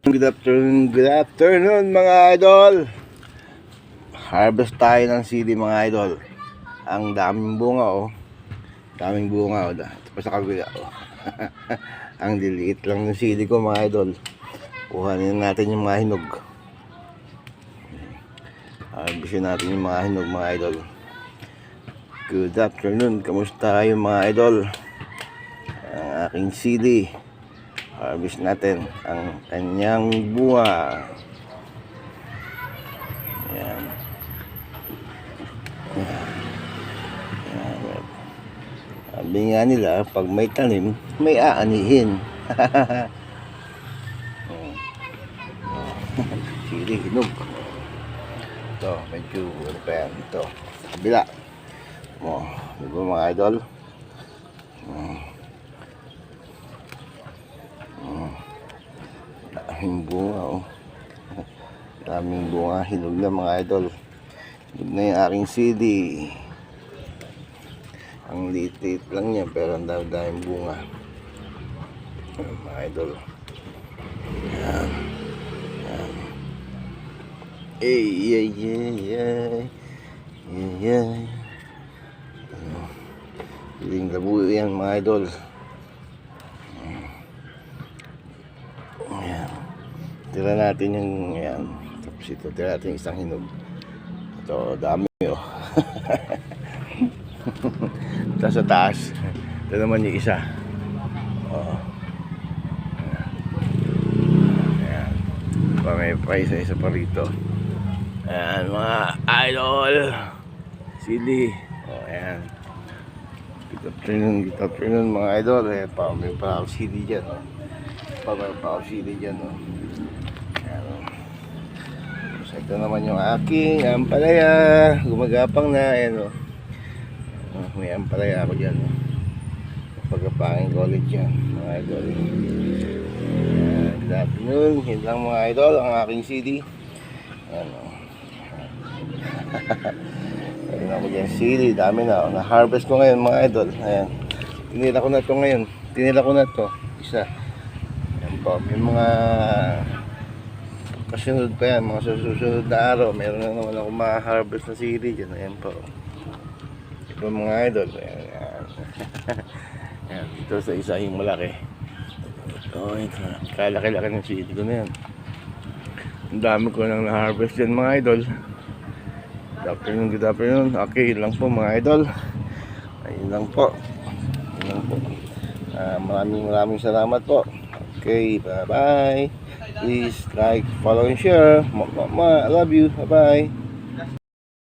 Good afternoon mga idol. Harvest tayo ng sili mga idol. Ang daming bunga oh. Daming bunga oh. Ito pa sa kabila oh. Ang liliit lang ng sili ko mga idol. Kuhanin natin yung mga hinog. Harvestin natin yung mga hinog mga idol. Good afternoon. Kamusta kayo mga idol? Ang aking sili. Harvest natin ang kanyang bunga. Ayan. Sabi nga nila, pag may tanim, may aanihin. Sili, hinog. Ito, medyo ano pa yan. Ito, kabila. Diba mga idol? Daming bunga oh. Daming bunga, hinog na mga idol. Hinog na yung aking sili. Ang liit-liit lang niya pero ang daming bunga. Mga idol. Yan. Yan. Piling labuyo yan mga idol. Ayan. Tira natin yung ayan. Tapos ito, tira natin yung isang hinog. Ito, dami oh. Ito sa taas. Ito naman yung isa. Oh. Ayan. May pa isa pa rito. Ayan mga idol. Sili. Oh, ayan. Good afternoon mga idol. Ayan pa, may pa ako sili dyan oh. Pagpapawsili dyan oh. Ayan, oh. So, ito naman yung aking ampalaya. Gumagapang na. Ayan, oh. May ampalaya ako dyan oh. Pagkapangin ko ulit yan mga idol. Ayan, good afternoon. Yun lang mga idol ang aking CD. Ayan oh. Ayan ako dyan CD. Dami na oh. Na-harvest ko ngayon mga idol. Ayan. Tinila ko na to ngayon. Tinila ko na to. Isa. May mga kasunod pa yan, mga susunod na araw meron na naman ako ma-harvest na sili dyan. Ayan po ito mga idol. Ayan, ayan. Ayan, ito sa isa yung malaki. Ito kalaki-laki ng sili ko na yan. Ang dami ko nang na-harvest dyan mga idol. Good afternoon. Okay, yun lang po mga idol. Ayun lang po. Maraming salamat po. Okay, bye-bye. Please like, follow, and share. I love you. Bye-bye.